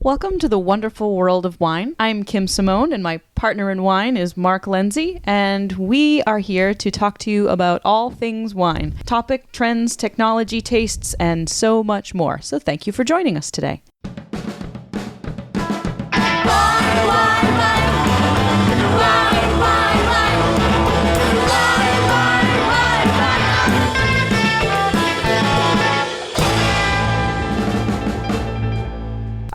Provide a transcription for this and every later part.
Welcome to the wonderful world of wine. I'm Kim Simone, and my partner in wine is Mark Lindsay, and we are here to talk to you about all things wine. Topic, trends, technology, tastes, and so much more. So thank you for joining us today.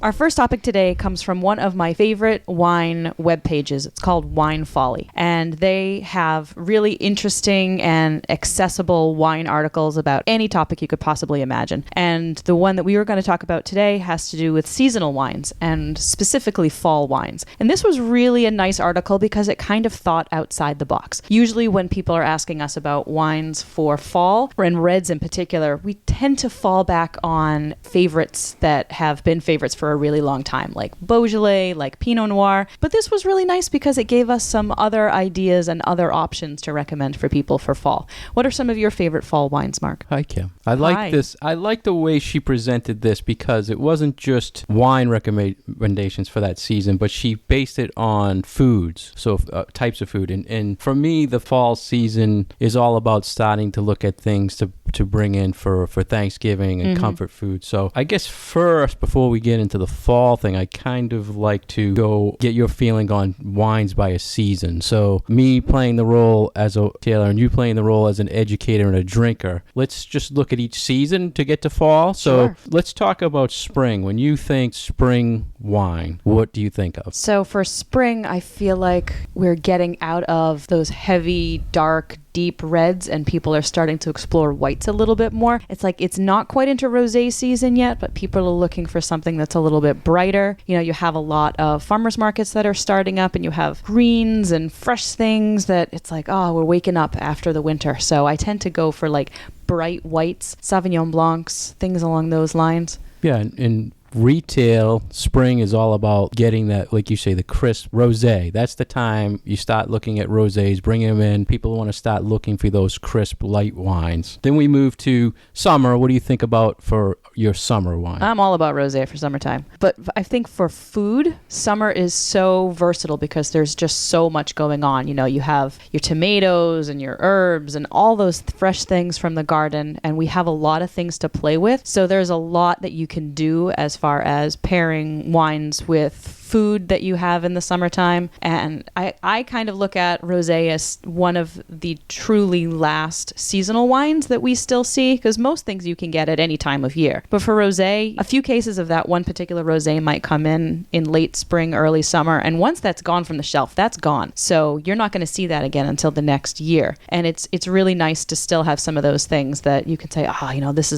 Our first topic today comes from one of my favorite wine web pages. It's called Wine Folly, and they have really interesting and accessible wine articles about any topic you could possibly imagine. And the one that we were going to talk about today has to do with seasonal wines, and specifically fall wines. And this was really a nice article because it kind of thought outside the box. Usually when people are asking us about wines for fall, or in reds in particular, we tend to fall back on favorites that have been favorites for a really long time, like Beaujolais, like Pinot Noir. But this was really nice because it gave us some other ideas and other options to recommend for people for fall. What are some of your favorite fall wines, Mark? Hi, Kim. I like this. I like the way she presented this because it wasn't just wine recommendations for that season, but she based it on foods, so types of food. And for me, the fall season is all about starting to look at things to bring in for Thanksgiving and comfort food. So I guess first, before we get into the fall thing, I kind of like to go get your feeling on wines by a season. So me playing the role as a tailor and you playing the role as an educator and a drinker, let's just look at each season to get to fall. So Sure. Let's talk about spring. When you think spring wine, what do you think of? So for spring, I feel like we're getting out of those heavy, dark, deep reds, and people are starting to explore whites a little bit more. It's like it's not quite into rosé season yet, but people are looking for something that's a little bit brighter. You know, you have a lot of farmers markets that are starting up, and you have greens and fresh things that it's like, oh, we're waking up after the winter. So I tend to go for like bright whites, Sauvignon Blancs, things along those lines. Yeah, and retail, spring is all about getting that, like you say, the crisp rosé. That's the time you start looking at rosés, bring them in. People want to start looking for those crisp, light wines. Then we move to summer. What do you think about for your summer wine? I'm all about rosé for summertime. But I think for food, summer is so versatile because there's just so much going on. You know, you have your tomatoes and your herbs and all those fresh things from the garden, and we have a lot of things to play with. So there's a lot that you can do as far as pairing wines with food that you have in the summertime. And I kind of look at rosé as one of the truly last seasonal wines that we still see, because most things you can get at any time of year. But for rosé, a few cases of that one particular rosé might come in late spring, early summer. And once that's gone from the shelf, that's gone. So you're not going to see that again until the next year. And it's really nice to still have some of those things that you can say, this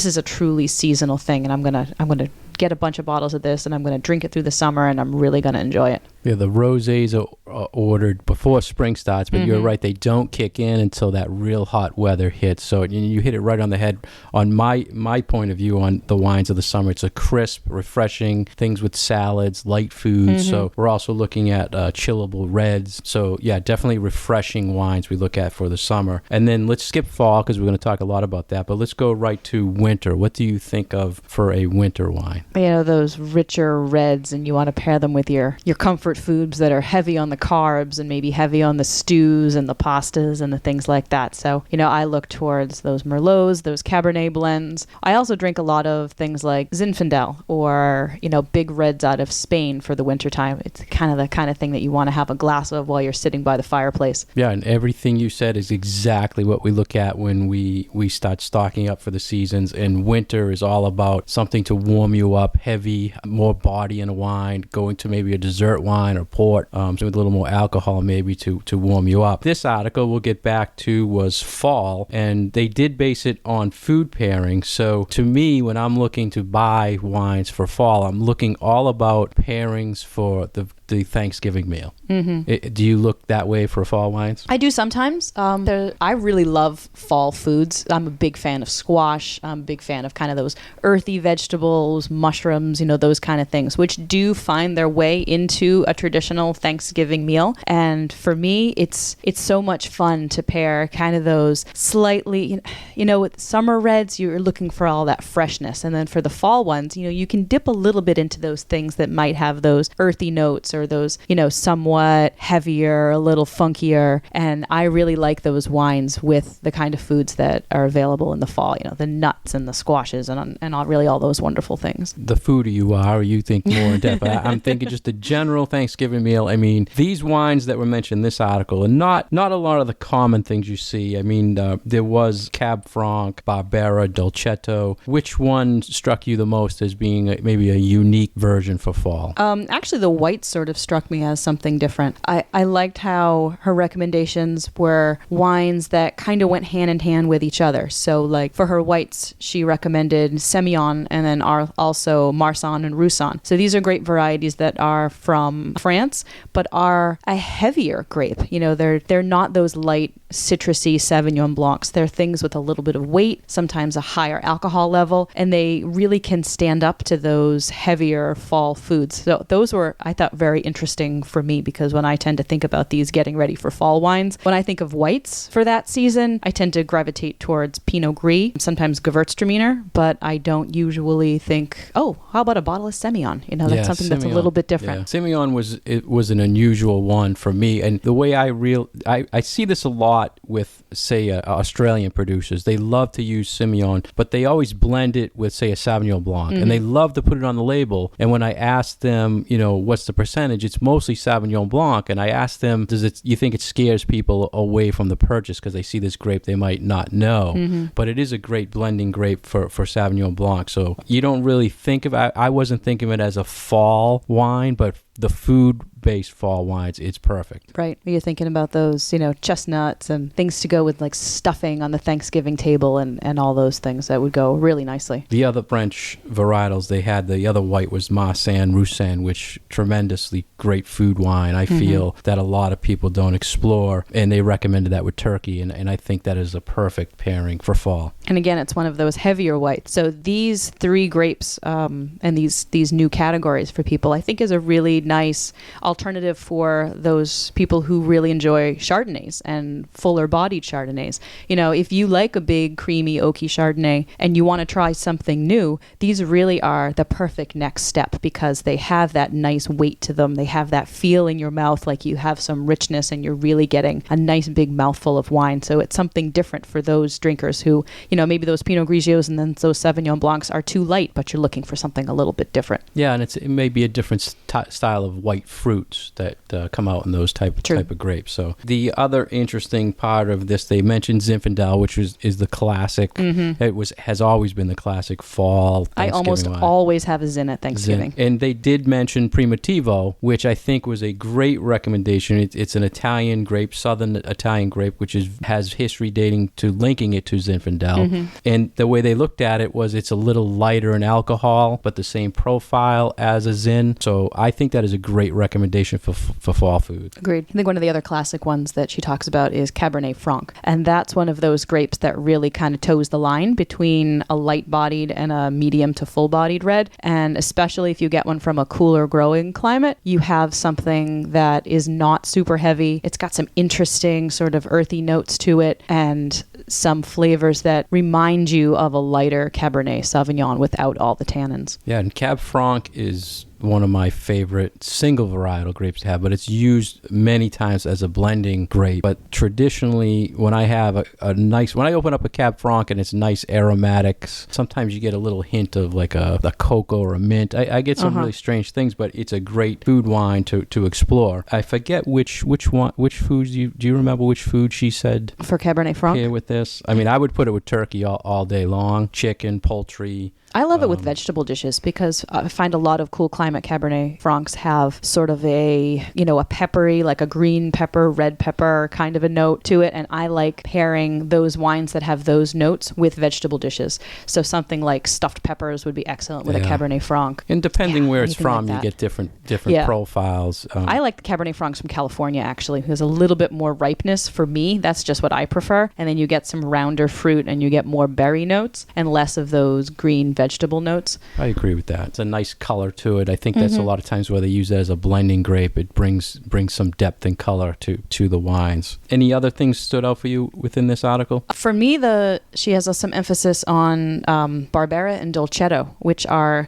is a truly seasonal thing, and I'm gonna get a bunch of bottles of this, and I'm going to drink it through the summer, and I'm really going to enjoy it. Yeah, the rosés are ordered before spring starts, but you're right, they don't kick in until that real hot weather hits. So you hit it right on the head. On my point of view on the wines of the summer, it's a crisp, refreshing, things with salads, light food. So we're also looking at chillable reds. So yeah, definitely refreshing wines we look at for the summer. And then let's skip fall because we're going to talk a lot about that, but let's go right to winter. What do you think of for a winter wine? You know, those richer reds, and you want to pair them with your comfort foods that are heavy on the carbs and maybe heavy on the stews and the pastas and the things like that. So, you know, I look towards those Merlots, those Cabernet blends. I also drink a lot of things like Zinfandel or, you know, big reds out of Spain for the wintertime. It's kind of the kind of thing that you want to have a glass of while you're sitting by the fireplace. Yeah, and everything you said is exactly what we look at when we start stocking up for the seasons. And winter is all about something to warm you up, heavy, more body in a wine, going to maybe a dessert wine or port, with a little more alcohol maybe to warm you up. This article we'll get back to was fall, and they did base it on food pairing. So to me, when I'm looking to buy wines for fall, I'm looking all about pairings for the the Thanksgiving meal. Do you look that way for fall wines? I do sometimes. I really love fall foods. I'm a big fan of squash. I'm a big fan of kind of those earthy vegetables, mushrooms, those kind of things, which do find their way into a traditional Thanksgiving meal. And for me, it's so much fun to pair kind of those slightly, with summer reds, you're looking for all that freshness. And then for the fall ones, you can dip a little bit into those things that might have those earthy notes or those, somewhat heavier, a little funkier. And I really like those wines with the kind of foods that are available in the fall, the nuts and the squashes and all those wonderful things. The foodie you are, or you think more in depth. I'm thinking just a general Thanksgiving meal. I mean, these wines that were mentioned in this article, and not a lot of the common things you see. I mean, there was Cab Franc, Barbera, Dolcetto. Which one struck you the most as being maybe a unique version for fall? Actually, the white sort of struck me as something different. I liked how her recommendations were wines that kind of went hand in hand with each other. So like for her whites, she recommended Semillon and then also Marsanne and Roussanne. So these are great varieties that are from France, but are a heavier grape. They're not those light citrusy Sauvignon Blancs. They're things with a little bit of weight, sometimes a higher alcohol level, and they really can stand up to those heavier fall foods. So those were, I thought, very interesting for me, because when I tend to think about these getting ready for fall wines, when I think of whites for that season, I tend to gravitate towards Pinot Gris, sometimes Gewürztraminer, but I don't usually think, oh, how about a bottle of Semillon? That's something that's a little bit different. Yeah. Semillon was an unusual one for me, and the way I see this a lot with, say, Australian producers. They love to use Semillon, but they always blend it with, say, a Sauvignon Blanc, and they love to put it on the label. And when I asked them, what's the percentage, it's mostly Sauvignon Blanc, and I asked them, you think it scares people away from the purchase because they see this grape they might not know? But it is a great blending grape for Sauvignon Blanc. So you don't really think of it. I wasn't thinking of it as a fall wine, but the food-based fall wines, it's perfect. Right. You're thinking about those, chestnuts and things to go with like stuffing on the Thanksgiving table and all those things that would go really nicely. The other French varietals they had, the other white was Marsanne, Roussanne, which tremendously great food wine. I feel that a lot of people don't explore, and they recommended that with turkey, and I think that is a perfect pairing for fall. And again, it's one of those heavier whites. So these three grapes and these new categories for people, I think is a really nice alternative for those people who really enjoy Chardonnays and fuller bodied Chardonnays. If you like a big creamy oaky Chardonnay and you want to try something new, these really are the perfect next step, because they have that nice weight to them. They have that feel in your mouth like you have some richness and you're really getting a nice big mouthful of wine. So it's something different for those drinkers who, maybe those Pinot Grigios and then those Sauvignon Blancs are too light, but you're looking for something a little bit different. Yeah, and it may be a different style of white fruits that come out in those type of grapes. So the other interesting part of this, they mentioned Zinfandel, which is the classic. It has always been the classic fall Thanksgiving I almost wine. Always have a Zin at Thanksgiving. Zin. And they did mention Primitivo, which I think was a great recommendation. It's an Italian grape, southern Italian grape, which has history dating to linking it to Zinfandel. And the way they looked at it was it's a little lighter in alcohol, but the same profile as a Zin. So I think that is a great recommendation for fall food. Agreed. I think one of the other classic ones that she talks about is Cabernet Franc. And that's one of those grapes that really kind of toes the line between a light-bodied and a medium to full-bodied red. And especially if you get one from a cooler growing climate, you have something that is not super heavy. It's got some interesting sort of earthy notes to it and some flavors that remind you of a lighter Cabernet Sauvignon without all the tannins. Yeah, and Cab Franc is one of my favorite single varietal grapes to have, but it's used many times as a blending grape. But traditionally, when I have when I open up a Cab Franc and it's nice aromatics, sometimes you get a little hint of like a cocoa or a mint. I get some really strange things, but it's a great food wine to explore. I forget which foods, do you remember which food she said? For Cabernet Franc? Here with this? I mean, I would put it with turkey all day long, chicken, poultry. I love it with vegetable dishes because I find a lot of cool climate Cabernet Francs have sort of a, a peppery, like a green pepper, red pepper kind of a note to it. And I like pairing those wines that have those notes with vegetable dishes. So something like stuffed peppers would be excellent with a Cabernet Franc. And depending where it's anything from, like you that. get different profiles. I like the Cabernet Francs from California, actually. There's a little bit more ripeness for me. That's just what I prefer. And then you get some rounder fruit and you get more berry notes and less of those green vegetable notes. I agree with that. It's a nice color to it. I think that's a lot of times where they use it as a blending grape. It brings some depth and color to the wines. Any other things stood out for you within this article? For me, she has some emphasis on Barbera and Dolcetto, which are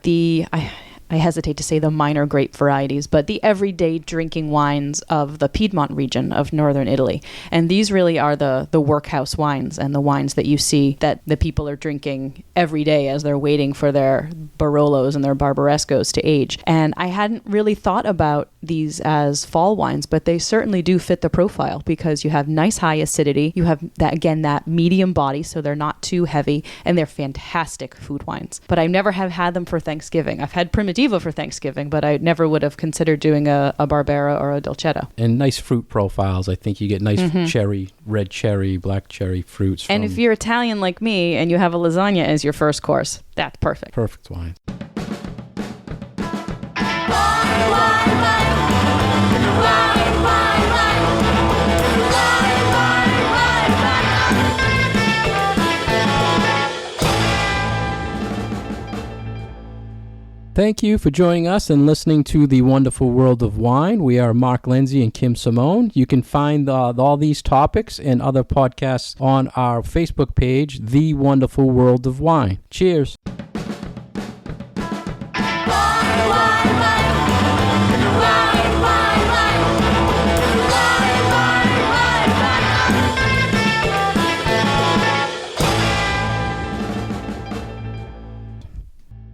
I hesitate to say the minor grape varieties, but the everyday drinking wines of the Piedmont region of northern Italy. And these really are the workhouse wines and the wines that you see that the people are drinking every day as they're waiting for their Barolos and their Barbarescos to age. And I hadn't really thought about these as fall wines, but they certainly do fit the profile because you have nice high acidity. You have that medium body, so they're not too heavy, and they're fantastic food wines. But I never have had them for Thanksgiving. I've had Primitivo for Thanksgiving, but I never would have considered doing a Barbera or a Dolcetto. And nice fruit profiles. I think you get nice cherry, red cherry, black cherry fruits. And if you're Italian like me and you have a lasagna as your first course, that's perfect. Perfect wine. Thank you for joining us and listening to The Wonderful World of Wine. We are Mark Lindsay and Kim Simone. You can find all these topics and other podcasts on our Facebook page, The Wonderful World of Wine. Cheers.